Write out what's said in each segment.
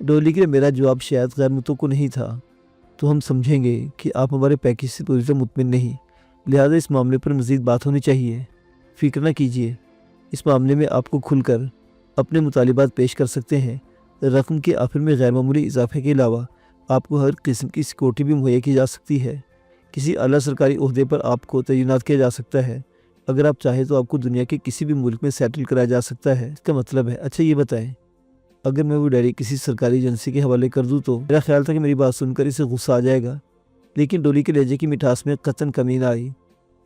ڈولی کے لیے میرا جواب شاید غیر متوقع نہیں تھا۔ تو ہم سمجھیں گے کہ آپ ہمارے پیکیج سے پوری طرح مطمئن نہیں، لہٰذا اس معاملے پر مزید بات ہونی چاہیے۔ فکر نہ کیجیے، اس معاملے میں آپ کو کھل کر اپنے مطالبات پیش کر سکتے ہیں۔ رقم کے آخر میں غیر معمولی اضافے کے علاوہ آپ کو ہر قسم کی سیکورٹی بھی مہیا کی جا سکتی ہے۔ کسی اعلیٰ سرکاری عہدے پر آپ کو تعینات کیا جا سکتا ہے۔ اگر آپ چاہیں تو آپ کو دنیا کے کسی بھی ملک میں سیٹل کرایا جا سکتا ہے۔ اس کا مطلب ہے، اچھا یہ بتائیں، اگر میں وہ ڈائری کسی سرکاری ایجنسی کے حوالے کر دوں تو میرا خیال تھا کہ میری بات سن کر اسے غصہ آ جائے گا، لیکن ڈولی کے لہجے کی مٹھاس میں قطعاً کمی نہ آئی۔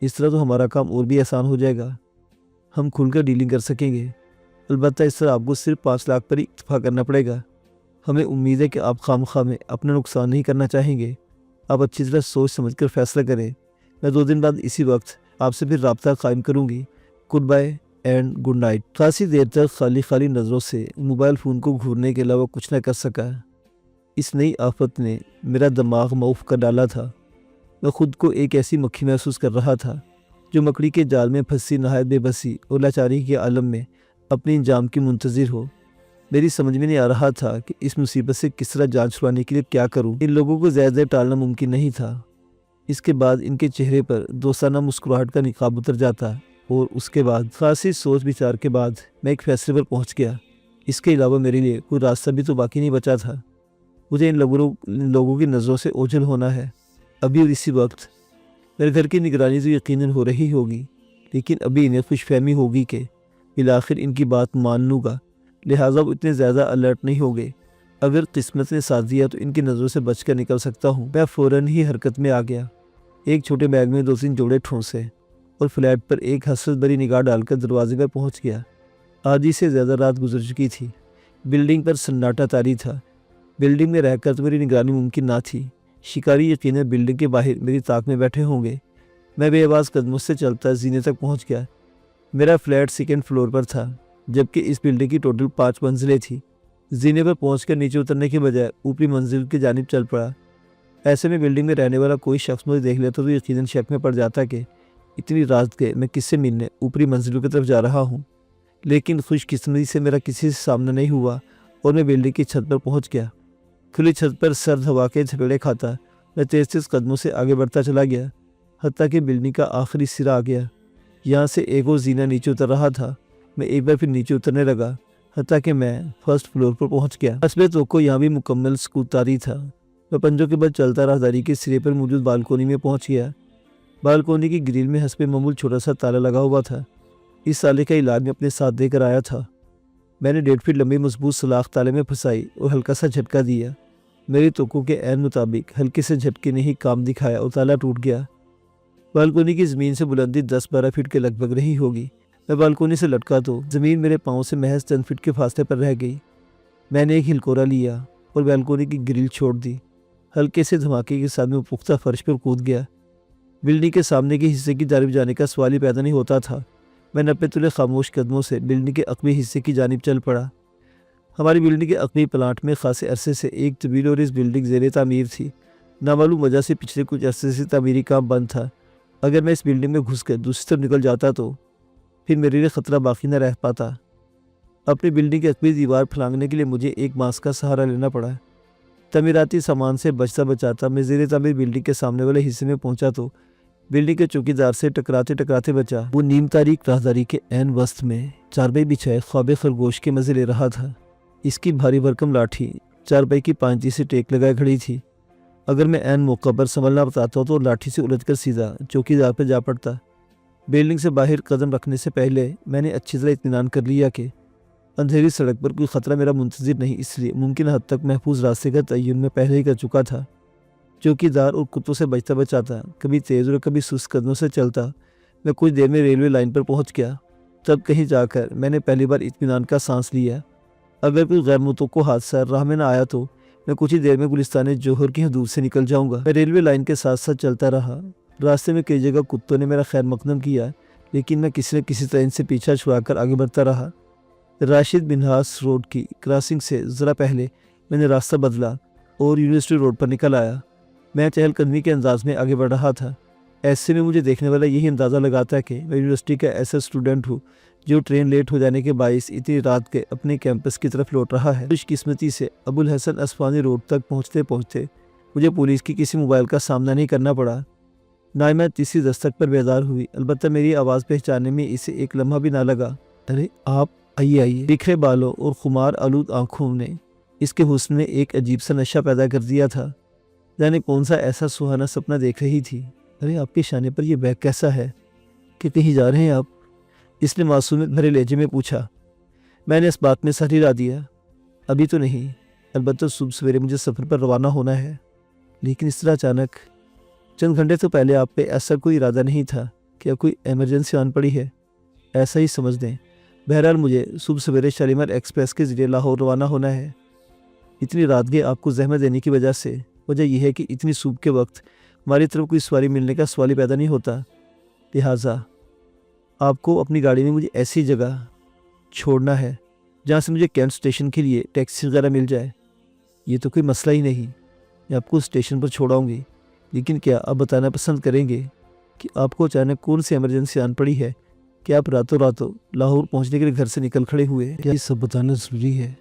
اس طرح تو ہمارا کام اور بھی آسان ہو جائے گا، ہم کھل کر ڈیلنگ کر سکیں گے۔ البتہ اس طرح آپ کو صرف 5 لاکھ پر ہی اکتفا کرنا پڑے گا۔ ہمیں امید ہے کہ آپ خواہ میں اپنا نقصان نہیں کرنا چاہیں گے۔ آپ اچھی طرح سوچ سمجھ کر فیصلہ کریں۔ میں 2 دن بعد اسی وقت آپ سے پھر رابطہ قائم کروں گی۔ Good bye and good night. خاصی دیر تک خالی نظروں سے موبائل فون کو گھورنے کے علاوہ کچھ نہ کر سکا۔ اس نئی آفت نے میرا دماغ معوف کر ڈالا تھا۔ میں خود کو ایک ایسی مکھی محسوس کر رہا تھا جو مکڑی کے جال میں پھنسی نہایت بے بسی اور لاچاری کے عالم میں اپنی انجام کی منتظر ہو۔ میری سمجھ میں نہیں آ رہا تھا کہ اس مصیبت سے کس طرح جان چھڑانے کے لیے کیا کروں۔ ان لوگوں کو زیادہ دیر ٹالنا ممکن نہیں تھا۔ اس کے بعد ان کے چہرے پر دوستانہ مسکراہٹ کا نقاب اتر جاتا اور اس کے بعد خاصی سوچ بچار کے بعد میں ایک فیصلے پر پہنچ گیا۔ اس کے علاوہ میرے لیے کوئی راستہ بھی تو باقی نہیں بچا تھا۔ مجھے ان لوگوں کی نظروں سے اوجھل ہونا ہے۔ ابھی اور اسی وقت میرے گھر کی نگرانی تو یقیناً ہو رہی ہوگی، لیکن ابھی انہیں خوش فہمی ہوگی کہ بالآخر ان کی بات مان لوں گا، لہٰذا وہ اتنے زیادہ الرٹ نہیں ہوگے۔ اگر قسمت نے ساتھ دیا تو ان کی نظروں سے بچ کر نکل سکتا ہوں۔ میں فوراً ہی حرکت میں آ گیا۔ ایک چھوٹے بیگ میں 2-3 جوڑے ٹھونسے اور فلیٹ پر ایک حسرت بھری نگاہ ڈال کر دروازے پر پہنچ گیا۔ آدھی سے زیادہ رات گزر چکی تھی۔ بلڈنگ پر سناٹا طاری تھا۔ بلڈنگ میں رہ کر تو میری نگرانی ممکن نہ تھی۔ شکاری یقیناً بلڈنگ کے باہر میری طاق میں بیٹھے ہوں گے۔ میں بے آواز قدموں سے چلتا زینے تک پہنچ گیا۔ میرا فلیٹ 2nd فلور پر تھا، جبکہ اس بلڈنگ کی ٹوٹل 5 منزلیں تھیں۔ زینے پر پہنچ کر نیچے اترنے کے بجائے اوپری منزل کی جانب چل پڑا۔ ایسے میں بلڈنگ میں رہنے والا کوئی شخص مجھے دیکھ لیتا تو یقیناً شک میں پڑ جاتا کہ اتنی رات کے میں کس سے ملنے اوپری منزلوں کی طرف جا رہا ہوں۔ لیکن خوش قسمتی سے میرا کسی سے سامنا نہیں ہوا اور میں بلڈنگ کی چھت پر پہنچ گیا۔ کھلی چھت پر سرد ہوا کے جھپیڑے کھاتا میں تیز قدموں سے آگے بڑھتا چلا گیا، حتیٰ کہ بلڈنگ کا آخری سرا آ گیا۔ یہاں سے ایک اور زینہ نیچے اتر رہا تھا۔ میں ایک بار پھر نیچے اترنے لگا، حتیٰ کہ میں 1st فلور پر پہنچ گیا۔ حسب توقع یہاں بھی مکمل سکوت طاری تھا۔ میں پنجوں کے بعد چلتا راہداری کے سرے پر موجود بالکونی میں پہنچ گیا۔ بالکونی کی گریل میں حسب معمول چھوٹا سا تالا لگا ہوا تھا۔ اس تالے کا علاج میں اپنے ساتھ دے کر آیا تھا۔ میں نے 1.5 فٹ لمبی مضبوط سلاخ تالے میں پھنسائی اور ہلکا سا جھٹکا دیا۔ میری توقع کے عین مطابق ہلکے سے جھٹکے نے ہی کام دکھایا اور تالا ٹوٹ گیا۔ بالکونی کی زمین سے بلندی 10-12 فٹ کے لگ بھگ رہی ہوگی۔ میں بالکونی سے لٹکا تو زمین میرے پاؤں سے محض 10 فٹ کے فاصلے پر رہ گئی۔ میں نے ایک ہلکورا لیا اور بالکونی کی گرل چھوڑ دی۔ ہلکے سے دھماکے کے ساتھ میں پختہ فرش پر کود گیا۔ بلڈنگ کے سامنے کے حصے کی جانب جانے کا سوال ہی پیدا نہیں ہوتا تھا۔ میں 90 تلے خاموش قدموں سے بلڈنگ کے عقبی حصے کی جانب چل پڑا۔ ہماری بلڈنگ کے عقبی پلانٹ میں خاصے عرصے سے ایک طویل اور اس بلڈنگ زیر تعمیر تھی۔ نامعلوم وجہ سے پچھلے کچھ عرصے سے تعمیری کام بند تھا۔ اگر میں اس بلڈنگ میں گھس کر دوسری طرف نکل جاتا تو پھر میرے لیے خطرہ باقی نہ رہ پاتا۔ اپنی بلڈنگ کی عقبی دیوار پھلانگنے کے لیے مجھے ایک بانس کا سہارا لینا پڑا۔ تعمیراتی سامان سے بچتا بچاتا میں زیر تعمیر بلڈنگ کے سامنے والے حصے میں پہنچا تو بلڈنگ کے چوکیدار سے ٹکراتے بچا۔ وہ نیم تاریک راہداری کے عین وسط میں چارپائی بچھائے خواب خرگوش کے مزے لے رہا تھا۔ اس کی بھاری بھرکم لاٹھی چارپائی کی پانچی سے ٹیک لگائے کھڑی تھی۔ اگر میں عین موقع پر سنبھلنا بتاتا تو لاٹھی سے الٹ کر سیدھا چوکیدار پہ جا پڑتا۔ بلڈنگ سے باہر قدم رکھنے سے پہلے میں نے اچھی طرح اطمینان کر لیا کہ اندھیری سڑک پر کوئی خطرہ میرا منتظر نہیں، اس لیے ممکن حد تک محفوظ راستے کا تعین میں پہلے ہی کر چکا تھا۔ چوکیدار اور کتوں سے بچتا بچاتا کبھی تیز اور کبھی سست قدموں سے چلتا میں کچھ دیر میں ریلوے لائن پر پہنچ گیا۔ تب کہیں جا کر میں نے پہلی بار اطمینان کا سانس لیا۔ اگر کوئی غیر متوقع حادثہ راہ میں نہ آیا تو میں کچھ ہی دیر میں گلستان جوہر کی حدود سے نکل جاؤں گا۔ میں ریلوے لائن کے ساتھ ساتھ چلتا رہا۔ راستے میں کئی جگہ کتوں نے میرا خیر مقدم کیا، لیکن میں کسی نہ کسی طرح ان سے پیچھا چھڑا کر آگے بڑھتا رہا۔ راشد بنہاس روڈ کی کراسنگ سے ذرا پہلے میں نے راستہ بدلا اور یونیورسٹی روڈ پر نکل آیا۔ میں چہل قدمی کے انداز میں آگے بڑھ رہا تھا۔ ایسے میں مجھے دیکھنے والا یہی اندازہ لگاتا ہے کہ میں یونیورسٹی کا ایسا اسٹوڈنٹ ہوں جو ٹرین لیٹ ہو جانے کے باعث اتنی رات کے اپنے کیمپس کی طرف لوٹ رہا ہے۔ خوش قسمتی سے ابوالحسن اصفہانی روڈ تک پہنچتے پہنچتے مجھے پولیس کی کسی موبائل کا سامنا نہیں کرنا پڑا۔ نائمہ تیسری دستک پر بیدار ہوئی، البتہ میری آواز پہچاننے میں اسے ایک لمحہ بھی نہ لگا۔ ارے آپ آئیے آئیے۔ بکھرے بالوں اور خمار آلود آنکھوں نے اس کے حسن میں ایک عجیب سا نشہ پیدا کر دیا تھا، جانے کون سا ایسا سہانا سپنا دیکھ رہی تھی۔ ارے آپ کے شانے پر یہ بیگ کیسا ہے؟ کہ کہیں جا رہے ہیں آپ؟ اس نے معصومیت بھرے لہجے میں پوچھا۔ میں نے اس بات میں سر ہلا دیا، ابھی تو نہیں، البتہ صبح سویرے مجھے سفر پر روانہ ہونا ہے۔ لیکن اس طرح اچانک؟ چند گھنٹے تو پہلے آپ پہ ایسا کوئی ارادہ نہیں تھا، کیا کوئی ایمرجنسی آن پڑی ہے؟ ایسا ہی سمجھ دیں۔ بہرحال مجھے صبح سویرے شالیمار ایکسپریس کے ذریعے لاہور روانہ ہونا ہے۔ اتنی رات گئے آپ کو زحمت دینے کی وجہ یہ ہے کہ اتنی صبح کے وقت ہماری طرف کوئی سواری ملنے کا سوال ہی پیدا نہیں ہوتا، لہٰذا آپ کو اپنی گاڑی میں مجھے ایسی جگہ چھوڑنا ہے جہاں سے مجھے کینٹ اسٹیشن کے لیے ٹیکسی وغیرہ مل جائے۔ یہ تو کوئی مسئلہ ہی نہیں، میں آپ کو اسٹیشن پر چھوڑاؤں گی، لیکن کیا آپ بتانا پسند کریں گے کہ آپ کو اچانک کون سی ایمرجنسی آن پڑی ہے کہ آپ راتوں لاہور پہنچنے کے لیے گھر سے نکل کھڑے ہوئے؟ کیا یہ سب بتانا ضروری ہے؟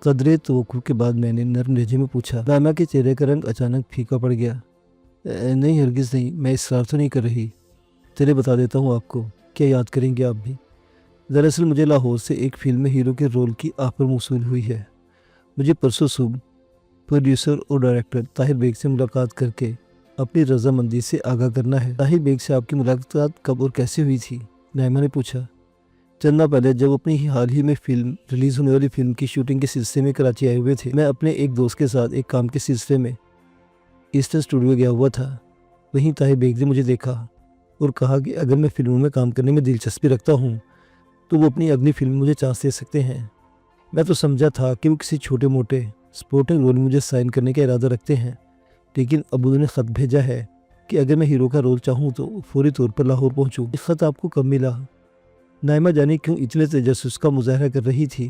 قدرے توقع کے بعد میں نے نرم لہجے میں پوچھا۔ نائمہ کے چہرے کا رنگ اچانک پھیکا پڑ گیا۔ نہیں ہرگز نہیں، میں اصرار تو نہیں کر رہی، چلے بتا دیتا ہوں آپ کو، کیا یاد کریں گے آپ بھی؟ دراصل مجھے لاہور سے ایک فلم میں ہیرو کے رول کی آفر موصول ہوئی ہے۔ مجھے پرسوں صبح پروڈیوسر اور ڈائریکٹر طاہر بیگ سے ملاقات کر کے اپنی رضامندی سے آگاہ کرنا ہے۔ طاہر بیگ سے آپ کی ملاقات کب اور کیسے ہوئی تھی؟ نائمہ نے پوچھا۔ چندہ پہلے جب اپنی حال ہی میں ریلیز ہونے والی فلم کی شوٹنگ کے سلسلے میں کراچی آئے ہوئے تھے، میں اپنے ایک دوست کے ساتھ ایک کام کے سلسلے میں ایسٹر اسٹوڈیو گیا ہوا تھا۔ وہیں طاہر بیگ نے مجھے دیکھا اور کہا کہ اگر میں فلموں میں کام کرنے میں دلچسپی رکھتا ہوں تو وہ اپنی اگلی فلم میں مجھے چانس دے سکتے ہیں۔ میں تو سمجھا تھا کہ وہ کسی چھوٹے موٹے سپورٹنگ رول مجھے سائن کرنے کا ارادہ رکھتے ہیں، لیکن ابو نے خط بھیجا ہے کہ اگر میں ہیرو کا رول چاہوں تو فوری طور پر لاہور پہنچوں۔ یہ خط آپ کو کب ملا؟ نائمہ جانے کیوں اتنے تجسس کا مظاہرہ کر رہی تھی۔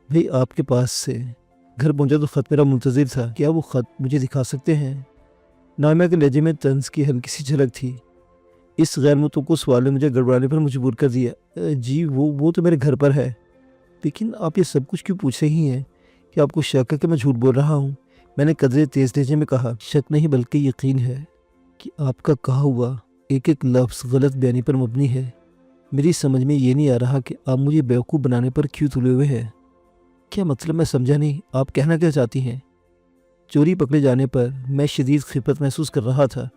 بھئی آپ کے پاس سے گھر پہنچا تو خط میرا منتظر تھا، کیا وہ خط مجھے دکھا سکتے ہیں؟ نائمہ کے لہجے میں طنز کی ہلکی سی جھلک تھی۔ اس غیر متوقع سوال نے مجھے گڑبڑانے پر مجبور کر دیا۔ جی وہ تو میرے گھر پر ہے، لیکن آپ یہ سب کچھ کیوں پوچھ رہی ہیں؟ کہ آپ کو شک ہے کہ میں جھوٹ بول رہا ہوں؟ میں نے قدرے تیز لہجے میں کہا۔ شک نہیں بلکہ یقین ہے کہ آپ کا کہا ہوا ایک ایک لفظ غلط بیانی پر مبنی ہے۔ میری سمجھ میں یہ نہیں آ رہا کہ آپ مجھے بیوقوف بنانے پر کیوں تلے ہوئے ہیں۔ کیا مطلب؟ میں سمجھا نہیں، آپ کہنا کیا چاہتی ہیں؟ چوری پکڑے جانے پر میں شدید خفت محسوس کر رہا تھا،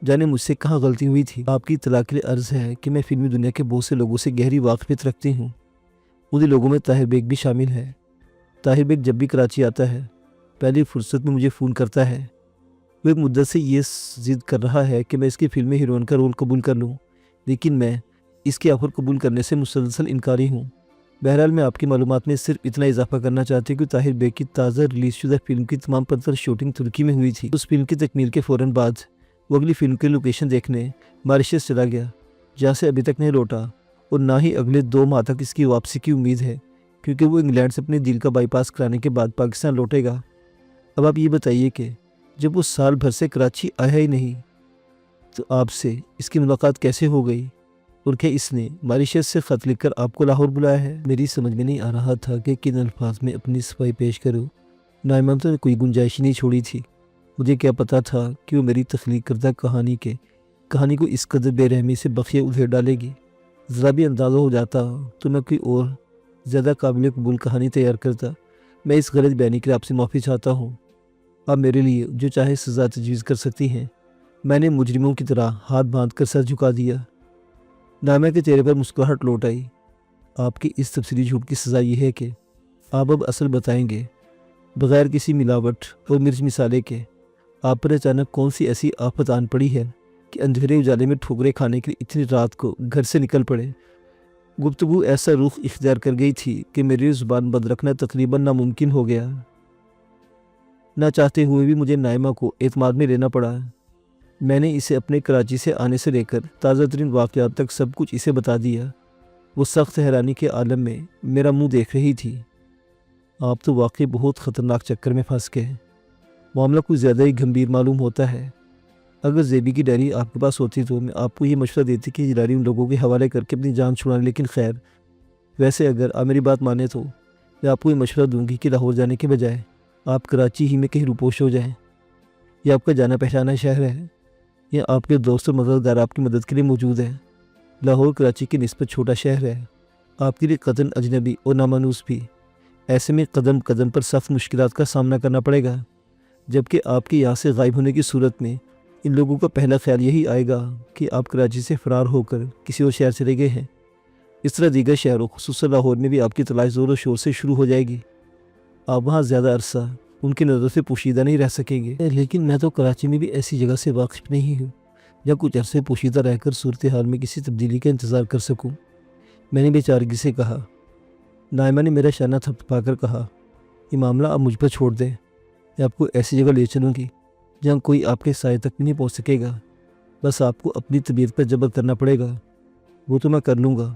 جانے مجھ سے کہاں غلطی ہوئی تھی۔ آپ کی اطلاع کے لیے عرض ہے کہ میں فلمی دنیا کے بہت سے لوگوں سے گہری واقفیت رکھتی ہوں، انہیں لوگوں میں طاہر بیگ بھی شامل ہے۔ طاہر بیگ جب بھی کراچی آتا ہے پہلی فرصت میں مجھے فون کرتا ہے۔ وہ ایک مدت سے یہ ضد کر رہا ہے کہ میں اس کی فلم میں ہیروئن کا رول قبول کر لوں، لیکن میں اس کی آفر قبول کرنے سے مسلسل انکاری ہوں۔ بہرحال میں آپ کی معلومات میں صرف اتنا اضافہ کرنا چاہتی ہوں کہ طاہر بیگ کی تازہ ریلیز شدہ فلم کی تمام پرتر شوٹنگ ترکی میں ہوئی تھی۔ اس فلم کی تکمیل کے فوراً بعد وہ اگلی فلم کی لوکیشن دیکھنے ماریشس چلا گیا، جہاں سے ابھی تک نہیں لوٹا، اور نہ ہی اگلے 2 ماہ تک اس کی واپسی کی امید ہے، کیونکہ وہ انگلینڈ سے اپنے دل کا بائی پاس کرانے کے بعد پاکستان لوٹے گا۔ اب آپ یہ بتائیے کہ جب وہ سال بھر سے کراچی آیا ہی نہیں تو آپ سے اس کی ملاقات کیسے ہو گئی، اور کیا اس نے ماریشس سے خط لکھ کر آپ کو لاہور بلایا ہے؟ میری سمجھ میں نہیں آ رہا تھا کہ کن الفاظ میں اپنی صفائی پیش کروں۔ نائمہ تو نے کوئی گنجائش نہیں چھوڑی تھی۔ مجھے کیا پتا تھا کہ وہ میری تخلیق کردہ کہانی کو اس قدر بے رحمی سے بخیہ ادھیڑ ڈالے گی۔ ذرا بھی اندازہ ہو جاتا تو میں کوئی اور زیادہ قابل قبول کہانی تیار کرتا۔ میں اس غلط بیانی کے لیے آپ سے معافی چاہتا ہوں۔ آپ میرے لیے جو چاہے سزا تجویز کر سکتی ہیں۔ میں نے مجرموں کی طرح ہاتھ باندھ کر سر جھکا دیا۔ نائمہ کے چہرے پر مسکراہٹ لوٹ آئی۔ آپ کی اس تفصیلی جھوٹ کی سزا یہ ہے کہ آپ اب اصل بتائیں گے، بغیر کسی ملاوٹ اور مرچ مسالے کے۔ آپ پر اچانک کون سی ایسی آفت آن پڑی ہے کہ اندھیرے اجالے میں ٹھوکریں کھانے کے لیے اتنی رات کو گھر سے نکل پڑے؟ گفتگو ایسا رخ اختیار کر گئی تھی کہ میری زبان بند رکھنا تقریباً ناممکن ہو گیا۔ نہ چاہتے ہوئے بھی مجھے نائمہ کو اعتماد میں لینا پڑا۔ میں نے اسے اپنے کراچی سے آنے سے لے کر تازہ ترین واقعات تک سب کچھ اسے بتا دیا۔ وہ سخت حیرانی کے عالم میں میرا منہ دیکھ رہی تھی۔ آپ تو واقعی بہت خطرناک چکر میں پھنس گئے۔ معاملہ کچھ زیادہ ہی گمبھیر معلوم ہوتا ہے۔ اگر زیبی کی ڈائری آپ کے پاس ہوتی تو میں آپ کو یہ مشورہ دیتی کہ یہ ڈائری ان لوگوں کے حوالے کر کے اپنی جان چھڑائیں، لیکن خیر ویسے اگر آپ میری بات مانیں تو میں آپ کو یہ مشورہ دوں گی کہ لاہور جانے کے بجائے آپ کراچی ہی میں کہیں روپوش ہو جائیں۔ یہ آپ کا جانا پہچانا شہر ہے، یا آپ کے دوست اور مددگار آپ کی مدد کے لیے موجود ہیں۔ لاہور کراچی کی نسبت چھوٹا شہر ہے، آپ کے لیے قطعاً اجنبی اور نامانوس بھی۔ ایسے میں قدم قدم پر سخت مشکلات کا سامنا کرنا پڑے گا، جبکہ آپ کے یہاں سے غائب ہونے کی صورت میں ان لوگوں کا پہلا خیال یہی آئے گا کہ آپ کراچی سے فرار ہو کر کسی اور شہر چلے گئے ہیں۔ اس طرح دیگر شہروں خصوصاً لاہور میں بھی آپ کی تلاش زور و شور سے شروع ہو جائے گی۔ آپ وہاں زیادہ عرصہ ان کی نظر سے پوشیدہ نہیں رہ سکیں گے۔ لیکن میں تو کراچی میں بھی ایسی جگہ سے واقف نہیں ہوں یا کچھ عرصے پوشیدہ رہ کر صورتحال میں کسی تبدیلی کا انتظار کر سکوں، میں نے بے چارگی سے کہا۔ نائمہ نے میرا شانہ تھپتھپا کر کہا، یہ معاملہ آپ مجھ پر چھوڑ دیں، میں آپ کو ایسی جگہ لے چلوں گی جہاں کوئی آپ کے سائے تک بھی نہیں پہنچ سکے گا۔ بس آپ کو اپنی طبیعت پر جبر کرنا پڑے گا، وہ تو میں کر لوں گا،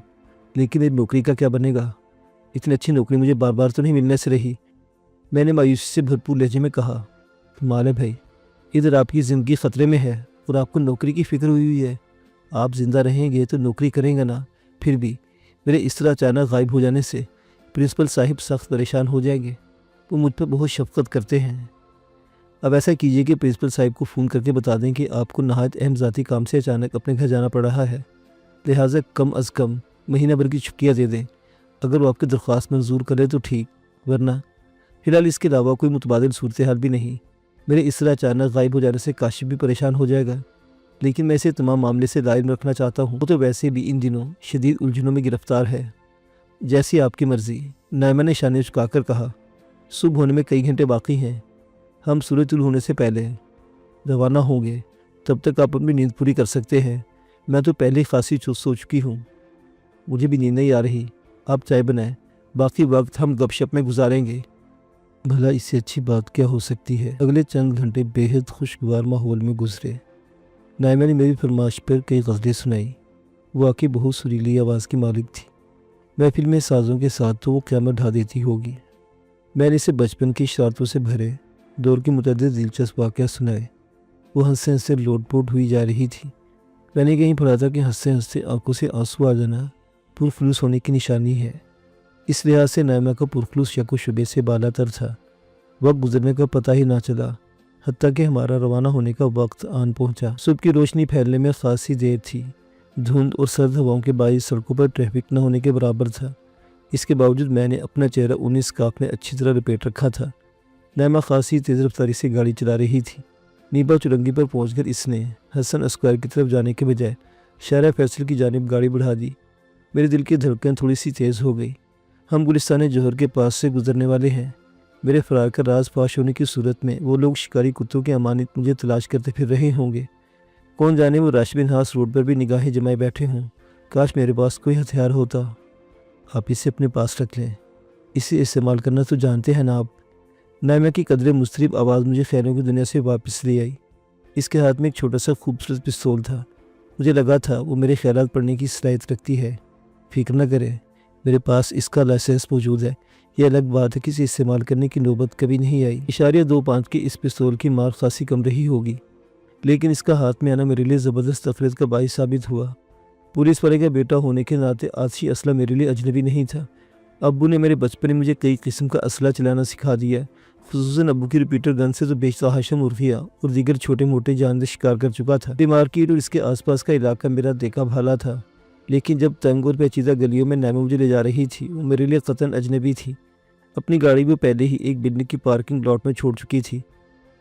لیکن میری نوکری کا کیا بنے گا؟ اتنی اچھی نوکری مجھے بار بار تو نہیں ملنے سے رہی۔ میں نے مایوسی سے بھرپور لہجے میں کہا، کمال ہے بھائی، ادھر آپ کی زندگی خطرے میں ہے اور آپ کو نوکری کی فکر ہوئی ہے۔ آپ زندہ رہیں گے تو نوکری کریں گے نا۔ پھر بھی میرے اس طرح اچانک غائب ہو جانے سے پرنسپل صاحب سخت پریشان ہو جائیں گے، وہ مجھ پر بہت شفقت کرتے ہیں۔ اب ایسا کیجیے کہ پرنسپل صاحب کو فون کر کے بتا دیں کہ آپ کو نہایت اہم ذاتی کام سے اچانک اپنے گھر جانا پڑ رہا ہے، لہٰذا کم از کم مہینہ بھر کی چھٹیاں دے دیں۔ اگر وہ آپ کی درخواست منظور کرے تو ٹھیک، ورنہ فی الحال اس کے علاوہ کوئی متبادل صورتحال بھی نہیں۔ میرے اس طرح اچانک غائب ہو جانے سے کاشف بھی پریشان ہو جائے گا، لیکن میں اسے تمام معاملے سے لائن رکھنا چاہتا ہوں۔ وہ تو ویسے بھی ان دنوں شدید الجھنوں میں گرفتار ہے۔ جیسی آپ کی مرضی، نائمہ نے شانے جھکا کر کہا۔ صبح ہونے میں کئی گھنٹے باقی ہیں، ہم سورج طلوع ہونے سے پہلے روانہ ہوں گے۔ تب تک آپ اپنی نیند پوری کر سکتے ہیں، میں تو پہلے ہی خاصی چست سو چکی ہوں، مجھے بھی نیند نہیں آ رہی۔ آپ چائے بنائیں، باقی وقت ہم گپ شپ میں گزاریں گے۔ بھلا اس سے اچھی بات کیا ہو سکتی ہے؟ اگلے چند گھنٹے بے حد خوشگوار ماحول میں گزرے۔ نائمہ نے میری فرمائش پر کئی غزلیں سنائی، وہ واقعی بہت سریلی آواز کی مالک تھی۔ محفل میں سازوں کے ساتھ تو وہ قیامت ڈھا دیتی ہوگی۔ میں نے اسے بچپن کی شرارتوں سے بھرے دور کے متعدد دلچسپ واقعات سنائے۔ وہ ہنستے ہنستے لوٹ پوٹ ہوئی جا رہی تھی۔ میں نے کہیں پڑھا تھا کہ ہنستے ہنستے آنکھوں سے آنسو آ جانا پرخلوص ہونے کی نشانی ہے۔ اس لحاظ سے نائمہ کا پرخلوص شک و شبے سے بالا تر تھا۔ وقت گزرنے کا پتہ ہی نہ چلا، حتیٰ کہ ہمارا روانہ ہونے کا وقت آن پہنچا۔ صبح کی روشنی پھیلنے میں خاصی دیر تھی۔ دھند اور سرد ہواؤں کے باعث سڑکوں پر ٹریفک نہ ہونے کے برابر تھا۔ اس کے باوجود میں نے اپنا چہرہ انہی اسکارف میں اچھی طرح لپیٹ رکھا تھا۔ نائمہ خاصی تیز رفتاری سے گاڑی چلا رہی تھی۔ نیبا چرنگی پر پہنچ کر اس نے حسن اسکوائر کی طرف جانے کے بجائے شارع فیصل کی جانب گاڑی بڑھا دی۔ میرے دل کی دھڑکن تھوڑی سی تیز ہو گئی۔ ہم گلستان جوہر کے پاس سے گزرنے والے ہیں۔ میرے فرار کا راز فاش ہونے کی صورت میں وہ لوگ شکاری کتوں کے امانت مجھے تلاش کرتے پھر رہے ہوں گے۔ کون جانے وہ راشد بن ہاس روڈ پر بھی نگاہیں جمائے بیٹھے ہوں۔ کاش میرے پاس کوئی ہتھیار ہوتا۔ آپ اسے اپنے پاس رکھ لیں، اسے استعمال کرنا تو جانتے ہیں نا آپ۔ نائمہ کی قدرے مضطرب آواز مجھے خیالوں کی دنیا سے واپس لے آئی۔ اس کے ہاتھ میں ایک چھوٹا سا خوبصورت پستول تھا۔ مجھے لگا تھا وہ میرے خیالات پڑھنے کی صلاحیت رکھتی ہے۔ فکر نہ کرے، میرے پاس اس کا لائسنس موجود ہے۔ یہ الگ بات ہے کہ اسے استعمال کرنے کی نوبت کبھی نہیں آئی۔ 2.5 کی اس پستول کی مار خاصی کم رہی ہوگی، لیکن اس کا ہاتھ میں آنا میرے لیے زبردست تفریح کا باعث ثابت ہوا۔ پولیس والے کا بیٹا ہونے کے ناطے آتشی اسلحہ میرے لیے اجنبی نہیں تھا۔ ابو نے میرے بچپن میں مجھے کئی قسم کا اسلحہ چلانا سکھا دیا، خصوصاً ابو کی ریپیٹر گن سے تو بیشتر ہاشم مرغیاں اور دیگر چھوٹے موٹے جاندار شکار کر چکا تھا۔ مارکیٹ اور اس کے آس پاس کا علاقہ میرا دیکھا بھالا تھا، لیکن جب تنگ اور پیچیدہ گلیوں میں نائمہ مجھے لے جا رہی تھی وہ میرے لیے قطعاً اجنبی تھی۔ اپنی گاڑی وہ پہلے ہی ایک بلڈنگ کی پارکنگ لاٹ میں چھوڑ چکی تھی۔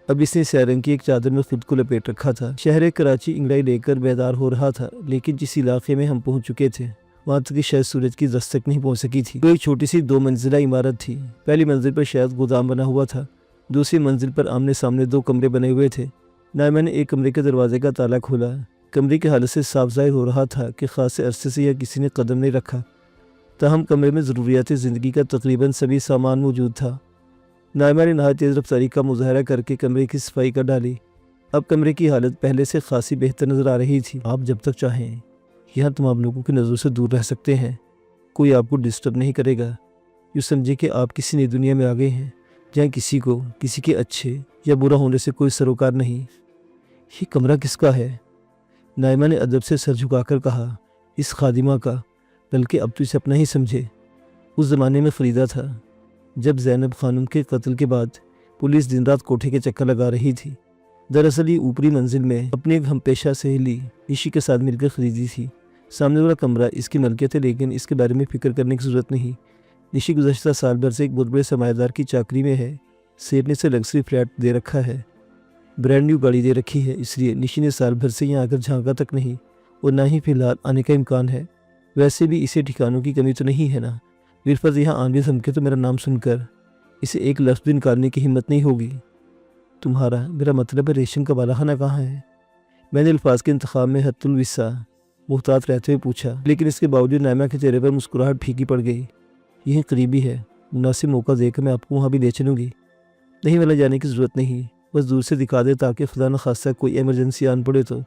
اب اس نے سیاہ رنگ کی ایک چادر میں خود کو لپیٹ رکھا تھا۔ شہر کراچی انگڑائی لے کر بیدار ہو رہا تھا، لیکن جس علاقے میں ہم پہنچ چکے تھے وہاں تک کہ شاید سورج کی دستک نہیں پہنچ سکی تھی۔ وہ ایک چھوٹی سی 2 منزلہ عمارت تھی۔ پہلی منزل پر شاید گودام بنا ہوا تھا، دوسری منزل پر آمنے سامنے 2 کمرے بنے ہوئے تھے۔ نائمہ نے ایک کمرے کے دروازے کا تالا کھولا۔ کمرے کی حالت سے صاف ظاہر ہو رہا تھا کہ خاص عرصے سے یا کسی نے قدم نہیں رکھا، تاہم کمرے میں ضروریات زندگی کا تقریباً سبھی سامان موجود تھا۔ نائمہ نے نہایت تیز رفتاری کا مظاہرہ کر کے کمرے کی صفائی کر ڈالی۔ اب کمرے کی حالت پہلے سے خاصی بہتر نظر آ رہی تھی۔ آپ جب تک چاہیں یہاں تمام لوگوں کی نظروں سے دور رہ سکتے ہیں، کوئی آپ کو ڈسٹرب نہیں کرے گا۔ یوں سمجھے کہ آپ کسی نئی دنیا میں آ گئے ہیں جہاں کسی کو کسی کے اچھے یا برا ہونے سے کوئی سروکار نہیں۔ یہ کمرہ کس کا ہے؟ نائمہ نے ادب سے سر جھکا کر کہا، اس خادمہ کا، بلکہ اب تو اسے اپنا ہی سمجھے۔ اس زمانے میں فریدہ تھا جب زینب خانم کے قتل کے بعد پولیس دن رات کوٹھے کے چکر لگا رہی تھی۔ دراصل یہ اوپری منزل میں اپنی ایک ہم پیشہ سہیلی نشی کے ساتھ مل کر خریدی تھی۔ سامنے والا کمرہ اس کی ملکیت ہے، لیکن اس کے بارے میں فکر کرنے کی ضرورت نہیں۔ نشی گزشتہ سال بھر سے ایک بہت بڑے سرمایہ دار کی چاکری میں ہے۔ سیٹ نے اسے لگژری فلیٹ دے رکھا ہے، برانڈ نیو گاڑی دے رکھی ہے، اس لیے نشی نے سال بھر سے یہاں آ کر جھانکا تک نہیں، اور نہ ہی فی الحال آنے کا امکان ہے۔ ویسے بھی اسے ٹھکانوں کی کمی تو نہیں ہے نا، بالفرض یہاں آن بھی سمکھے تو میرا نام سن کر اسے ایک لفظ بھی نکالنے کی ہمت نہیں ہوگی۔ تمہارا، میرا مطلب ہے ریشم کا بالا خانہ کہاں ہے؟ میں نے الفاظ کے انتخاب میں حد الوسع محتاط رہتے ہوئے پوچھا، لیکن اس کے باوجود نائمہ کے چہرے پر مسکراہٹ پھیکی پڑ گئی۔ یہیں قریبی ہے، مناسب موقع دے کر میں آپ کو وہاں بھی لے چلوں گی۔ نہیں والا جانے کی ضرورت نہیں، بس دور سے دکھا دے تاکہ خدا نخواستہ کوئی ایمرجنسی آن پڑے تو۔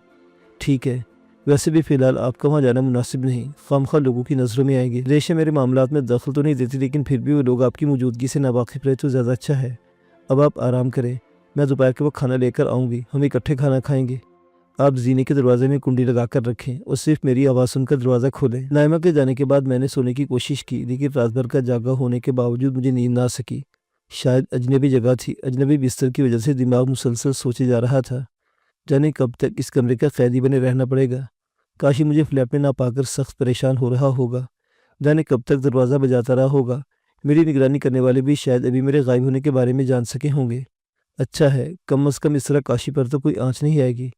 ٹھیک ہے، ویسے بھی فی الحال آپ کا وہاں جانا مناسب نہیں، خواہ لوگوں کی نظروں میں آئے گی۔ ریشم میرے معاملات میں دخل تو نہیں دیتی، لیکن پھر بھی وہ لوگ آپ کی موجودگی سے ناواقف رہے تو زیادہ اچھا ہے۔ اب آپ آرام کریں، میں دوپہر کے وقت کھانا لے کر آؤں گی، ہم اکٹھے کھانا کھائیں گے۔ آپ زینے کے دروازے میں کنڈی لگا کر رکھیں اور صرف میری آواز سن کر دروازہ کھولیں۔ نائمہ کے جانے کے بعد میں نے سونے کی کوشش کی، لیکن رات بھر کا جاگا ہونے کے باوجود مجھے نیند نہ آ سکی۔ شاید اجنبی جگہ تھی، اجنبی بستر کی وجہ سے دماغ مسلسل سوچے جا رہا تھا، جانے کب تک اس کمرے کا قیدی بنے رہنا پڑے گا۔ کاش مجھے فلیٹ میں نہ پا کر سخت پریشان ہو رہا ہوگا، جانے کب تک دروازہ بجاتا رہا ہوگا۔ میری نگرانی کرنے والے بھی شاید ابھی میرے غائب ہونے کے بارے میں جان سکے ہوں گے۔ اچھا ہے، کم از کم اس طرح کاشی پر تو کوئی آنچ نہیں آئے گی،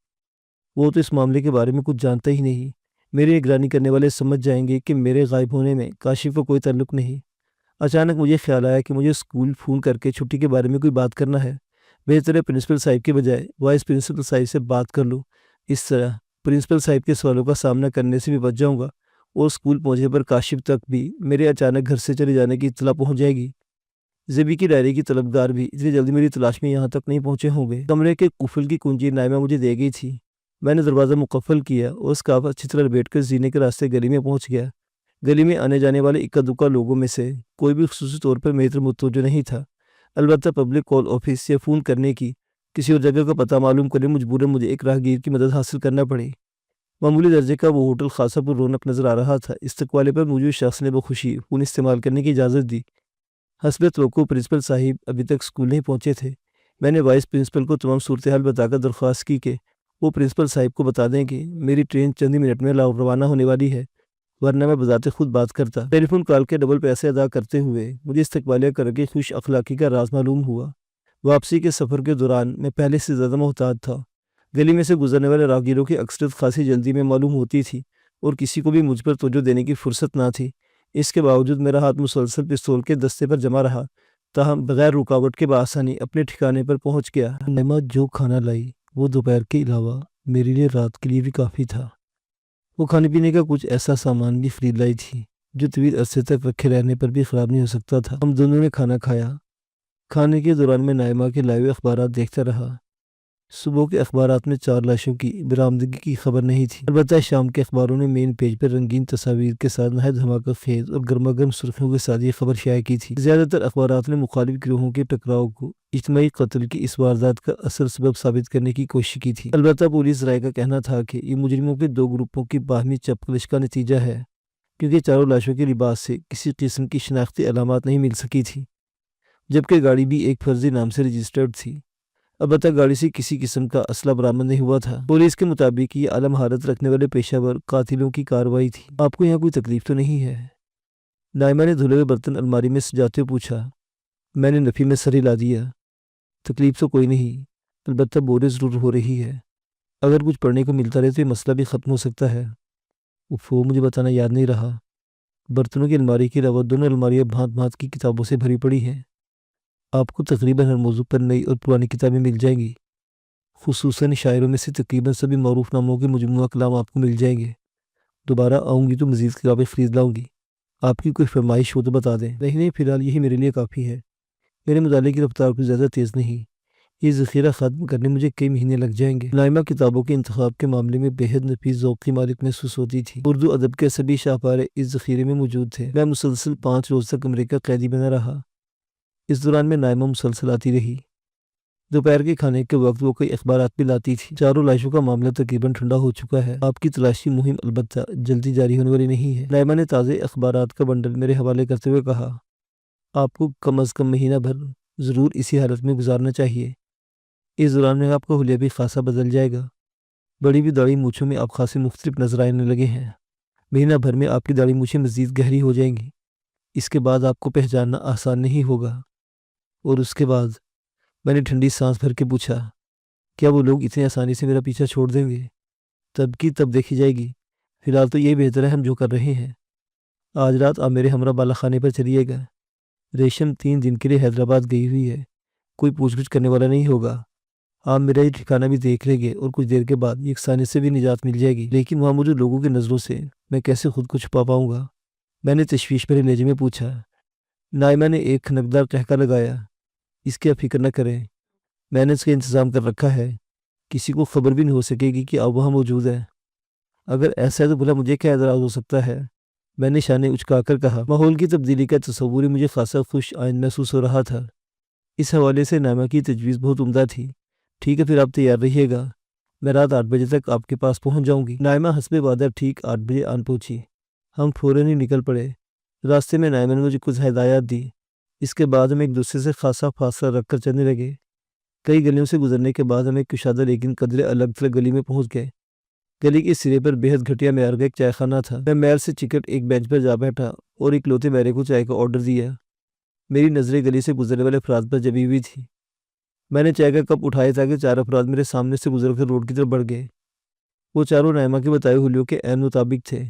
وہ تو اس معاملے کے بارے میں کچھ جانتا ہی نہیں۔ میری نگرانی کرنے والے سمجھ جائیں گے کہ میرے غائب ہونے میں کاشف کو کوئی تعلق نہیں۔ اچانک مجھے خیال آیا کہ مجھے اسکول فون کر کے چھٹی کے بارے میں کوئی بات کرنا ہے۔ بہتر ہے پرنسپل صاحب کے بجائے وائس پرنسپل صاحب سے بات کر لوں، اس طرح پرنسپل صاحب کے سوالوں کا سامنا کرنے سے بھی بچ جاؤں گا، اور اسکول پہنچنے پر کاشف تک بھی میرے اچانک گھر سے چلے جانے کی اطلاع پہنچ جائے گی۔ زبی کی ڈائری کی طلبگار بھی اتنی جلدی میری تلاش میں یہاں تک نہیں پہنچے ہوں گے۔ کمرے کے قفل کی کنجی نائمہ مجھے دے گئی تھی۔ میں نے دروازہ مقفل کیا اور اسکارف اچھی طرح لپیٹ کر زینے کے راستے گلی میں پہنچ گیا۔ گلی میں آنے جانے والے اکا دکا لوگوں میں سے کوئی بھی خصوصی طور پر میری طرف متوجہ نہیں تھا، البتہ پبلک کال آفس یا فون کرنے کی کسی اور جگہ کا پتہ معلوم کرنے مجبوراً مجھے ایک راہگیر کی مدد حاصل کرنا پڑی۔ معمولی درجے کا وہ ہوٹل خاصا پر رونق نظر آ رہا تھا۔ استقبال پر موجود شخص نے بخوشی فون استعمال کرنے کی اجازت دی۔ حسب توقع پرنسپل صاحب ابھی تک اسکول نہیں پہنچے تھے۔ میں نے وائس پرنسپل کو تمام صورتحال بتا کر درخواست کی کہ وہ پرنسپل صاحب کو بتا دیں کہ میری ٹرین چند ہی منٹ میں روانہ ہونے والی ہے، ورنہ میں بذات خود بات کرتا۔ ٹیلی فون کال کے ڈبل پیسے ادا کرتے ہوئے مجھے استقبالیہ کر کے خوش اخلاقی کا راز معلوم ہوا۔ واپسی کے سفر کے دوران میں پہلے سے زیادہ محتاط تھا۔ گلی میں سے گزرنے والے راہگیروں کی اکثریت خاصی جلدی میں معلوم ہوتی تھی اور کسی کو بھی مجھ پر توجہ دینے کی فرصت نہ تھی۔ اس کے باوجود میرا ہاتھ مسلسل پستول کے دستے پر جمع رہا، تاہم بغیر رکاوٹ کے بآسانی اپنے ٹھکانے پر پہنچ گیا۔ نائمہ جو کھانا لائی وہ دوپہر کے علاوہ میرے لیے رات کے لیے بھی کافی تھا۔ وہ کھانے پینے کا کچھ ایسا سامان بھی خرید لائی تھی جو طویل عرصے تک رکھے رہنے پر بھی خراب نہیں ہو سکتا تھا۔ ہم دونوں نے کھانا کھایا۔ کھانے کے دوران میں نائمہ کے لائے ہوئے اخبارات دیکھتا رہا۔ صبح کے اخبارات میں 4 لاشوں کی برآمدگی کی خبر نہیں تھی، البتہ شام کے اخباروں نے مین پیج پر رنگین تصاویر کے ساتھ نہایت دھماکہ خیز اور گرما گرم سرخیوں کے ساتھ یہ خبر شائع کی تھی۔ زیادہ تر اخبارات نے مخالف گروہوں کے ٹکراؤ کو اجتماعی قتل کی اس واردات کا اصل سبب ثابت کرنے کی کوشش کی تھی۔ البتہ پولیس رائے کا کہنا تھا کہ یہ مجرموں کے 2 گروپوں کی باہمی چپقلش کا نتیجہ ہے، کیونکہ چاروں لاشوں کے لباس سے کسی قسم کی شناختی علامات نہیں مل سکی تھی، جبکہ گاڑی بھی ایک فرضی نام سے رجسٹرڈ تھی۔ البتہ گاڑی سے کسی قسم کا اسلحہ برآمد نہیں ہوا تھا۔ پولیس کے مطابق یہ اعلیٰ مہارت رکھنے والے پیشہ ور قاتلوں کی کارروائی تھی۔ آپ کو یہاں کوئی تکلیف تو نہیں ہے؟ نائمہ نے دھلے ہوئے برتن الماری میں سجاتے ہوئے پوچھا۔ میں نے نفی میں سر ہلا دیا۔ تکلیف تو کوئی نہیں، البتہ بورے ضرور ہو رہی ہے۔ اگر کچھ پڑھنے کو ملتا رہے تو یہ مسئلہ بھی ختم ہو سکتا ہے۔ وہ مجھے بتانا یاد نہیں رہا۔ برتنوں کی الماری کے علاوہ دونوں الماریاں بھانت بھانت کی کتابوں سے بھری پڑی ہیں۔ آپ کو تقریباً ہر موضوع پر نئی اور پرانی کتابیں مل جائیں گی، خصوصاً شاعروں میں سے تقریباً سبھی معروف ناموں کے مجموعہ کلام آپ کو مل جائیں گے۔ دوبارہ آؤں گی تو مزید کتابیں خرید لاؤں گی۔ آپ کی کوئی فرمائش ہو تو بتا دیں۔ نہیں، فی الحال یہی میرے لیے کافی ہے۔ میرے مطالعے کی رفتار کچھ زیادہ تیز نہیں، یہ ذخیرہ ختم کرنے مجھے کئی مہینے لگ جائیں گے۔ نائمہ کتابوں کے انتخاب کے معاملے میں بے حد نفیس ذوق کی مالک محسوس ہوتی تھی۔ اردو ادب کے سبھی شاہکار اس ذخیرے میں موجود تھے۔ میں مسلسل 5 روز تک کمرے کا قیدی بنا رہا۔ اس دوران میں نائمہ مسلسل آتی رہی۔ دوپہر کے کھانے کے وقت وہ کئی اخبارات بھی لاتی تھی۔ چاروں لاشوں کا معاملہ تقریباً ٹھنڈا ہو چکا ہے۔ آپ کی تلاشی مہم البتہ جلدی جاری ہونے والی نہیں ہے۔ نائمہ نے تازے اخبارات کا بنڈل میرے حوالے کرتے ہوئے کہا، آپ کو کم از کم مہینہ بھر ضرور اسی حالت میں گزارنا چاہیے۔ اس دوران میں آپ کا حلیہ بھی خاصا بدل جائے گا۔ بڑی بھی داڑھی مونچھوں میں آپ خاصے مختلف نظر آنے لگے ہیں۔ مہینہ بھر میں آپ کی داڑھی مونچھیں مزید گہری ہو جائیں گی۔ اس کے بعد آپ کو پہچاننا آسان نہیں ہوگا۔ اور اس کے بعد میں نے ٹھنڈی سانس بھر کے پوچھا، کیا وہ لوگ اتنی آسانی سے میرا پیچھا چھوڑ دیں گے؟ تب کی تب دیکھی جائے گی۔ فی الحال تو یہ بہتر ہے ہم جو کر رہے ہیں۔ آج رات آپ میرے ہمراہ بالا خانے پر چلیے گا۔ ریشم 3 دن کے لیے حیدرآباد گئی ہوئی ہے۔ کوئی پوچھ گچھ کرنے والا نہیں ہوگا۔ آپ میرا یہ ٹھکانہ بھی دیکھ لیں گے اور کچھ دیر کے بعد یکسانی سے بھی نجات مل جائے گی۔ لیکن وہاں موجود لوگوں کی نظروں سے میں کیسے خود کو چھپا پاؤں گا؟ میں نے تشویش بھرے لہجے میں پوچھا۔ نائمہ نے ایک کھنکدار ٹہکا لگایا۔ اس کی آپ فکر نہ کریں، میں نے اس کا انتظام کر رکھا ہے۔ کسی کو خبر بھی نہیں ہو سکے گی کہ آپ وہاں موجود ہیں۔ اگر ایسا ہے تو بھلا مجھے کیا اعتراض ہو سکتا ہے؟ میں نے شانے اچکا کر کہا۔ ماحول کی تبدیلی کا تصور ہی مجھے خاصا خوش آئند محسوس ہو رہا تھا۔ اس حوالے سے نائمہ کی تجویز بہت عمدہ تھی۔ ٹھیک ہے پھر آپ تیار رہیے گا، میں رات 8 بجے تک آپ کے پاس پہنچ جاؤں گی۔ نائمہ حسب وعدہ ٹھیک 8 بجے آن پہنچی۔ ہم فوراً ہی نکل پڑے۔ راستے میں نائمہ نے مجھے کچھ ہدایات دی۔ اس کے بعد ہم ایک دوسرے سے خاصا فاصلہ رکھ کر چلنے لگے۔ کئی گلیوں سے گزرنے کے بعد ہم ایک کشادہ لیکن قدرے الگ تھلگ گلی میں پہنچ گئے۔ گلی کے سرے پر بہت گھٹیا معیار کا ایک چائے خانہ تھا۔ میں محل سے چکٹ ایک بینچ پر جا بیٹھا اور ایک لوتے میرے کو چائے کا آرڈر دیا۔ میری نظریں گلی سے گزرنے والے افراد پر جمی ہوئی تھی۔ میں نے چائے کا کپ اٹھایا تاکہ 4 افراد میرے سامنے سے گزر کر روڈ کی طرف بڑھ گئے۔ وہ چاروں نائمہ کے بتائے حلیوں کے عین مطابق تھے۔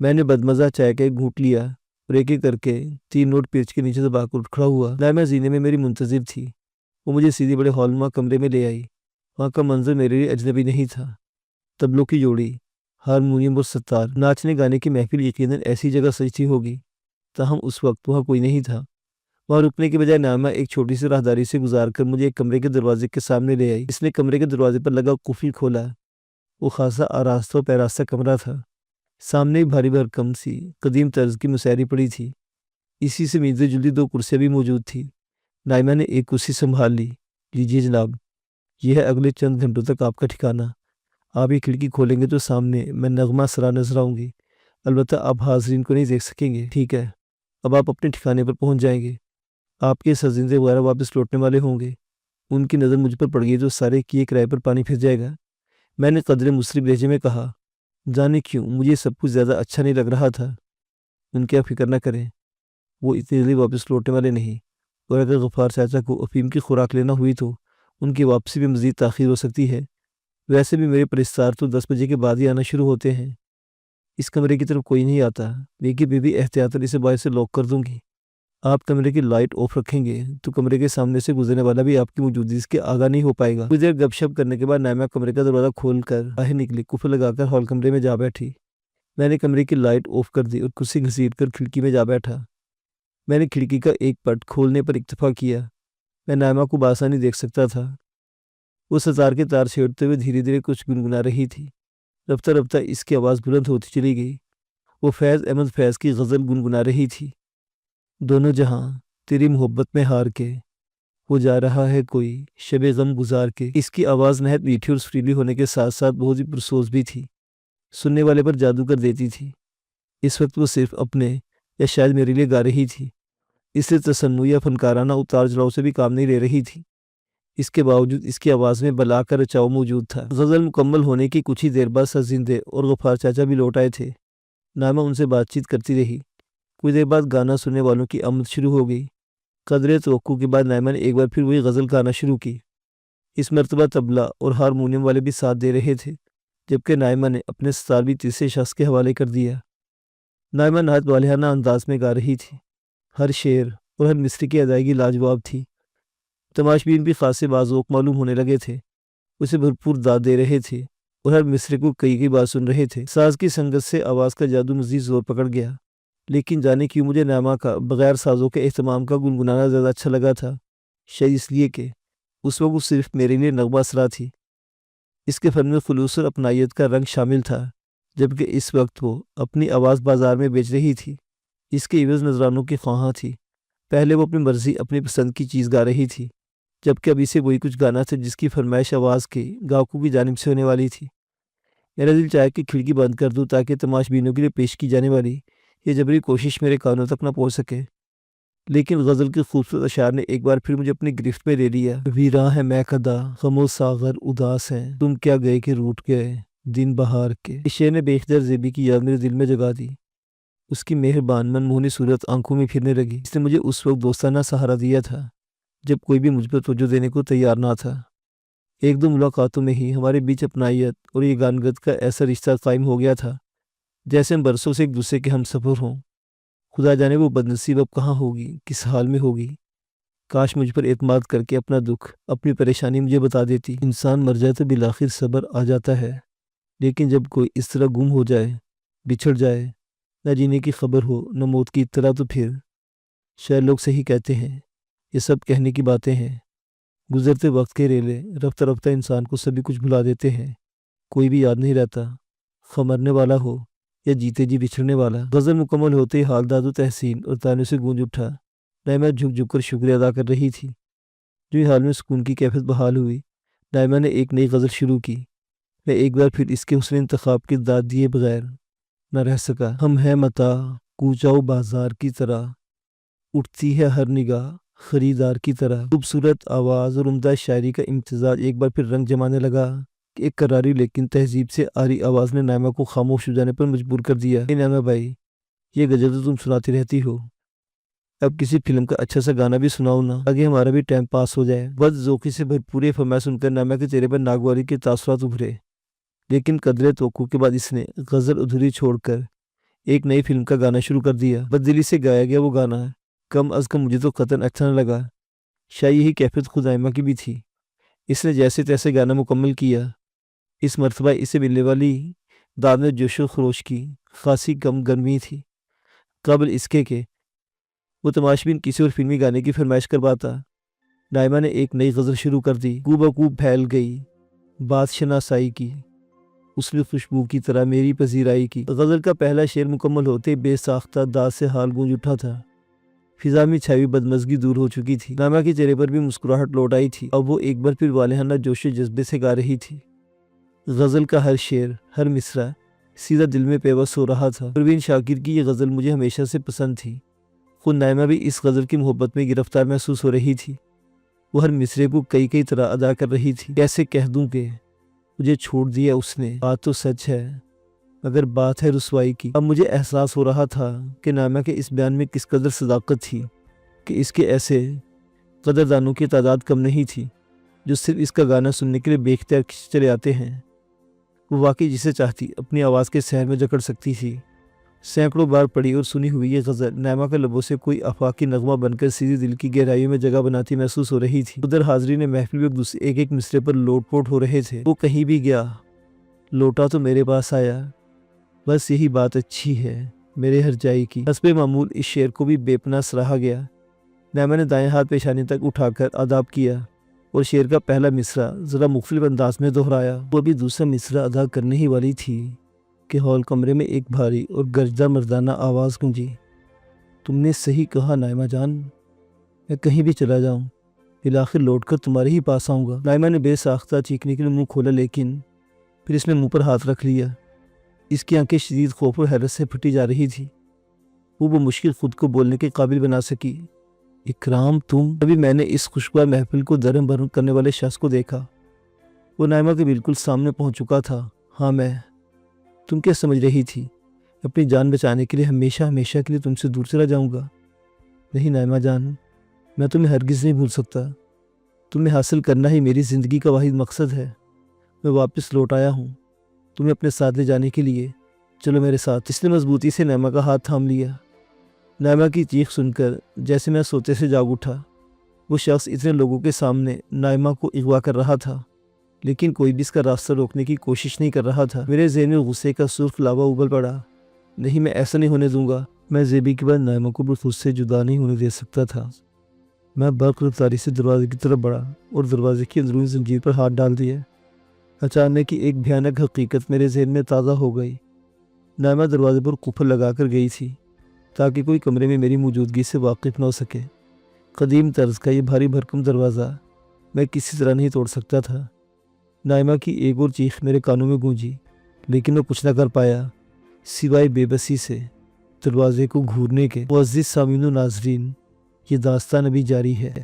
میں نے بدمزہ چائے کا ایک گھونٹ لیا اور ایک ایک کر کے 3 نوٹ پیچ کے نیچے دبا کر کھڑا ہوا۔ نائمہ زینے میں میری منتظر تھی۔ وہ مجھے سیدھے بڑے ہال نما کمرے میں لے آئی۔ وہاں کا منظر میرے لیے اجنبی نہیں تھا۔ طبلوں کی جوڑی، ہارمونیم اور ستار، ناچنے گانے کی محفل یقیناً ایسی جگہ سجتی ہوگی۔ تاہم اس وقت وہاں کوئی نہیں تھا۔ وہاں رکنے کے بجائے نائمہ ایک چھوٹی سی راہداری سے گزار کر مجھے ایک کمرے کے دروازے کے سامنے لے آئی۔ اس نے کمرے کے دروازے پر لگا قفل کھولا۔ وہ خاصا آراستہ و پیراستہ کمرہ تھا۔ سامنے بھاری بھرکم سی قدیم طرز کی مسیری پڑی تھی۔ اسی سے ملتی جلتی 2 کرسیاں بھی موجود تھیں۔ نائمہ نے ایک کرسی سنبھال لی۔ لیجیے جناب، یہ ہے اگلے چند گھنٹوں تک آپ کا ٹھکانہ۔ آپ یہ کھڑکی کھولیں گے تو سامنے میں نغمہ سرا نظر آؤں گی۔ البتہ آپ حاضرین کو نہیں دیکھ سکیں گے۔ ٹھیک ہے، اب آپ اپنے ٹھکانے پر پہنچ جائیں گے۔ آپ کے سرزندے وغیرہ واپس لوٹنے والے ہوں گے۔ ان کی نظر مجھ پر پڑ گئی تو سارے کیے کرائے پر پانی پھر جائے گا۔ میں نے قدرے مصرف لہجے میں کہا، جانے کیوں مجھے سب کچھ زیادہ اچھا نہیں لگ رہا تھا۔ ان کی آپ فکر نہ کریں، وہ اتنی جلدی واپس لوٹنے والے نہیں، اور اگر غفار چاچا کو افیم کی خوراک لینا ہوئی تو ان کی واپسی میں مزید تاخیر ہو سکتی ہے۔ ویسے بھی میرے پرستار تو 10 بجے کے بعد ہی آنا شروع ہوتے ہیں۔ اس کمرے کی طرف کوئی نہیں آتا، لیکن میں بھی احتیاطاً اسے باہر سے لاک کر دوں گی۔ آپ کمرے کی لائٹ آف رکھیں گے تو کمرے کے سامنے سے گزرنے والا بھی آپ کی موجودگی سے آگاہ نہیں ہو پائے گا۔ کچھ دیر گپ شپ کرنے کے بعد نائمہ کمرے کا دروازہ کھول کر باہر نکلی، قفل لگا کر ہال کمرے میں جا بیٹھی۔ میں نے کمرے کی لائٹ آف کر دی اور کرسی گھسیٹ کر کھڑکی میں جا بیٹھا۔ میں نے کھڑکی کا ایک پٹ کھولنے پر اکتفا کیا۔ میں نائمہ کو بآسانی دیکھ سکتا تھا۔ وہ ستار کے تار چھیڑتے ہوئے دھیرے دھیرے کچھ گنگنا رہی تھی۔ رفتہ رفتہ اس کی آواز بلند ہوتی چلی گئی۔ وہ فیض احمد فیض کی غزل گنگنا رہی تھی۔ دونوں جہاں تیری محبت میں ہار کے، وہ جا رہا ہے کوئی شب غم گزار کے۔ اس کی آواز نہایت میٹھی اور سریلی ہونے کے ساتھ ساتھ بہت ہی پرسوز بھی تھی، سننے والے پر جادو کر دیتی تھی۔ اس وقت وہ صرف اپنے یا شاید میرے لیے گا رہی تھی، اس لیے تصنع یا فنکارانہ اتار چڑھاؤ سے بھی کام نہیں لے رہی تھی۔ اس کے باوجود اس کی آواز میں بلا کا رچاؤ موجود تھا۔ غزل مکمل ہونے کی کچھ ہی دیر بعد سرزندے اور غفار چاچا بھی لوٹ آئے تھے۔ نائمہ ان سے بات چیت کرتی رہی۔ کچھ دیر بعد گانا سننے والوں کی آمد شروع ہو گئی۔ قدرے توقع کے بعد نائمہ نے ایک بار پھر وہی غزل گانا شروع کی۔ اس مرتبہ طبلہ اور ہارمونیم والے بھی ساتھ دے رہے تھے، جبکہ نائمہ نے اپنے ستار بھی تیسرے شخص کے حوالے کر دیا۔ نائمہ نہایت والہانہ انداز میں گا رہی تھی۔ ہر شعر اور ہر مصرع کی ادائیگی لاجواب تھی۔ تماشبین بھی خاصے باذوق معلوم ہونے لگے تھے، اسے بھرپور داد دے رہے تھے اور ہر مصرع کو کئی بار سن رہے تھے۔ ساز کی سنگت سے آواز کا جادو مزید زور پکڑ گیا، لیکن جانے کیوں مجھے نائمہ کا بغیر سازوں کے اہتمام کا گنگنانا زیادہ اچھا لگا تھا۔ شاید اس لیے کہ اس وقت وہ صرف میرے لیے نغمہ سرا تھی۔ اس کے فن میں خلوص اور اپنائیت کا رنگ شامل تھا، جبکہ اس وقت وہ اپنی آواز بازار میں بیچ رہی تھی۔ اس کے عوض نذرانوں کی خواہاں تھی۔ پہلے وہ اپنی مرضی اپنی پسند کی چیز گا رہی تھی، جبکہ ابھی سے وہی کچھ گانا تھا جس کی فرمائش آواز کے گاہکوں کی جانب سے ہونے والی تھی۔ میرا دل چاہے کہ کھڑکی بند کر دوں تاکہ تماش بینوں کے لیے پیش کی جانے والی یہ جبری کوشش میرے کانوں تک نہ پہنچ سکے، لیکن غزل کے خوبصورت اشعار نے ایک بار پھر مجھے اپنی گرفت میں لے لیا۔ ویراں ہے میں کدا، غم و ساغر اداس ہے، تم کیا گئے کہ روٹ گئے دن بہار کے۔ اس شعر نے بے اختیار زیبی کی یاد میرے دل میں جگا دی۔ اس کی مہربان من موہنی صورت آنکھوں میں پھرنے لگی۔ اس نے مجھے اس وقت دوستانہ سہارا دیا تھا جب کوئی بھی مجھ پر توجہ دینے کو تیار نہ تھا۔ ایک دو ملاقاتوں میں ہی ہمارے بیچ اپنائیت اور یہ گانگت کا ایسا رشتہ قائم ہو گیا تھا جیسے ہم برسوں سے ایک دوسرے کے ہم سفر ہوں۔ خدا جانے وہ بدنصیب اب کہاں ہوگی، کس حال میں ہوگی۔ کاش مجھ پر اعتماد کر کے اپنا دکھ، اپنی پریشانی مجھے بتا دیتی۔ انسان مر جائے تو بالآخر صبر آ جاتا ہے، لیکن جب کوئی اس طرح گم ہو جائے، بچھڑ جائے، نہ جینے کی خبر ہو نہ موت کی اطلاع، تو پھر شاید لوگ صحیح کہتے ہیں، یہ سب کہنے کی باتیں ہیں۔ گزرتے وقت کے ریلے رفتہ رفتہ انسان کو سبھی کچھ بھلا دیتے ہیں، کوئی بھی یاد نہیں رہتا، خواہ مرنے والا ہو یا جیتے جی بچھڑنے والا۔ غزل مکمل ہوتے ہی حال داد و تحسین اور تانوں سے گونج اٹھا۔ نائمہ جھک جھک کر شکریہ ادا کر رہی تھی۔ جو ہی حال میں سکون کی کیفیت بحال ہوئی، نائمہ نے ایک نئی غزل شروع کی۔ میں ایک بار پھر اس کے حسن انتخاب کی داد دیے بغیر نہ رہ سکا۔ ہم ہیں متا کوچاؤ بازار کی طرح، اٹھتی ہے ہر نگاہ خریدار کی طرح۔ خوبصورت آواز اور عمدہ شاعری کا امتزاج ایک بار پھر رنگ جمانے لگا کہ ایک کراری لیکن تہذیب سے آری آواز نے نائمہ کو خاموش ہو جانے پر مجبور کر دیا۔ نائمہ بھائی، یہ غزل تو تم سناتی رہتی ہو، اب کسی فلم کا اچھا سا گانا بھی سناؤ نا، آگے ہمارا بھی ٹائم پاس ہو جائے۔ بد ذوقی سے بھرپور یہ فرمایا سن کر نائمہ کے چہرے پر ناگواری کے تاثرات ابھرے، لیکن قدرے توقع کے بعد اس نے غزل ادھوری چھوڑ کر ایک نئی فلم کا گانا شروع کر دیا۔ بددلی سے گایا گیا وہ گانا کم از کم مجھے تو قطعاً اچھا نہ لگا۔ شاید یہی کیفیت خود نائمہ کی بھی تھی۔ اس نے جیسے تیسے گانا مکمل کیا۔ اس مرتبہ اسے ملنے والی داد میں جوش و خروش کی خاصی کم گرمی تھی، قبل اس کے کہ وہ تماشبین کسی اور فلمی گانے کی فرمائش کر پاتا۔ نائمہ نے ایک نئی غزل شروع کر دی۔ کو بکو پھیل گئی بات شناسائی کی، اس نے خوشبو کی طرح میری پذیرائی کی۔ غزل کا پہلا شعر مکمل ہوتے بے ساختہ داد سے حال گونج اٹھا تھا۔ فضا میں چھائی بدمزگی دور ہو چکی تھی۔ نائمہ کے چہرے پر بھی مسکراہٹ لوٹ آئی تھی۔ اب وہ ایک بار پھر والہانہ جوش و جذبے سے گا رہی تھی۔ غزل کا ہر شعر، ہر مصرع سیدھا دل میں پیوست ہو رہا تھا۔ پروین شاکر کی یہ غزل مجھے ہمیشہ سے پسند تھی۔ خود نائمہ بھی اس غزل کی محبت میں گرفتار محسوس ہو رہی تھی۔ وہ ہر مصرعے کو کئی طرح ادا کر رہی تھی۔ کیسے کہہ دوں کہ مجھے چھوڑ دیا اس نے، بات تو سچ ہے مگر بات ہے رسوائی کی۔ اب مجھے احساس ہو رہا تھا کہ نائمہ کے اس بیان میں کس قدر صداقت تھی، کہ اس کے ایسے قدردانوں کی تعداد کم نہیں تھی جو صرف اس کا گانا سننے کے لیے بے اختیار چلے آتے ہیں۔ وہ واقعی جسے چاہتی اپنی آواز کے سحر میں جکڑ سکتی تھی۔ سینکڑوں بار پڑھی اور سنی ہوئی یہ غزل نائمہ کے لبوں سے کوئی آفاقی نغمہ بن کر سیدھی دل کی گہرائیوں میں جگہ بناتی محسوس ہو رہی تھی۔ ادھر حاضرین محفل بھی ایک مصرعے پر لوٹ پوٹ ہو رہے تھے۔ وہ کہیں بھی گیا لوٹا تو میرے پاس آیا، بس یہی بات اچھی ہے میرے ہر جائی کی۔ حسب معمول اس شعر کو بھی بے پناہ سراہا گیا۔ نائمہ نے دائیں ہاتھ پیشانی تک اٹھا کر آداب کیا اور شعر کا پہلا مصرع ذرا مختلف انداز میں دہرایا۔ وہ ابھی دوسرا مصرع ادا کرنے ہی والی تھی کہ ہال کمرے میں ایک بھاری اور گرجدار مردانہ آواز گونجی۔ تم نے صحیح کہا نائمہ جان، میں کہیں بھی چلا جاؤں بالآخر لوٹ کر تمہارے ہی پاس آؤں گا۔ نائمہ نے بے ساختہ چیخنے کے لیے منہ کھولا، لیکن پھر اس نے منہ پر ہاتھ رکھ لیا۔ اس کی آنکھیں شدید خوف اور حیرت سے پھٹی جا رہی تھی۔ وہ بمشکل خود کو بولنے کے قابل بنا سکی۔ اکرام تم؟ ابھی میں نے اس خوشگوار محفل کو درہم برہم کرنے والے شخص کو دیکھا۔ وہ نائمہ کے بالکل سامنے پہنچ چکا تھا۔ ہاں میں۔ تم کیا سمجھ رہی تھی اپنی جان بچانے کے لیے ہمیشہ کے لیے تم سے دور چلا جاؤں گا؟ نہیں نائمہ جان، میں تمہیں ہرگز نہیں بھول سکتا۔ تمہیں حاصل کرنا ہی میری زندگی کا واحد مقصد ہے۔ میں واپس لوٹ آیا ہوں تمہیں اپنے ساتھ لے جانے کے لیے، چلو میرے ساتھ۔ اس نے مضبوطی سے نائمہ کا ہاتھ تھام لیا۔ نائمہ کی چیخ سن کر جیسے میں سوتے سے جاگ اٹھا۔ وہ شخص اتنے لوگوں کے سامنے نائمہ کو اغوا کر رہا تھا، لیکن کوئی بھی اس کا راستہ روکنے کی کوشش نہیں کر رہا تھا۔ میرے ذہن میں غصے کا سرخ لاوا ابل پڑا۔ نہیں، میں ایسا نہیں ہونے دوں گا۔ میں زیبی کے بعد نائمہ کو بھی خود سے جدا نہیں ہونے دے سکتا تھا۔ میں برق رفتاری سے دروازے کی طرف بڑھا اور دروازے کی اندرونی زنجیر پر ہاتھ ڈال دیا۔ اچانک ایک بھیانک حقیقت میرے ذہن میں تازہ ہو گئی۔ نائمہ دروازے پر قفل لگا کر گئی تھی تاکہ کوئی کمرے میں میری موجودگی سے واقف نہ ہو سکے۔ قدیم طرز کا یہ بھاری بھرکم دروازہ میں کسی طرح نہیں توڑ سکتا تھا۔ نائمہ کی ایک اور چیخ میرے کانوں میں گونجی، لیکن میں کچھ نہ کر پایا سوائے بے بسی سے دروازے کو گھورنے کے۔ معزز سامعین و ناظرین، یہ داستان ابھی جاری ہے۔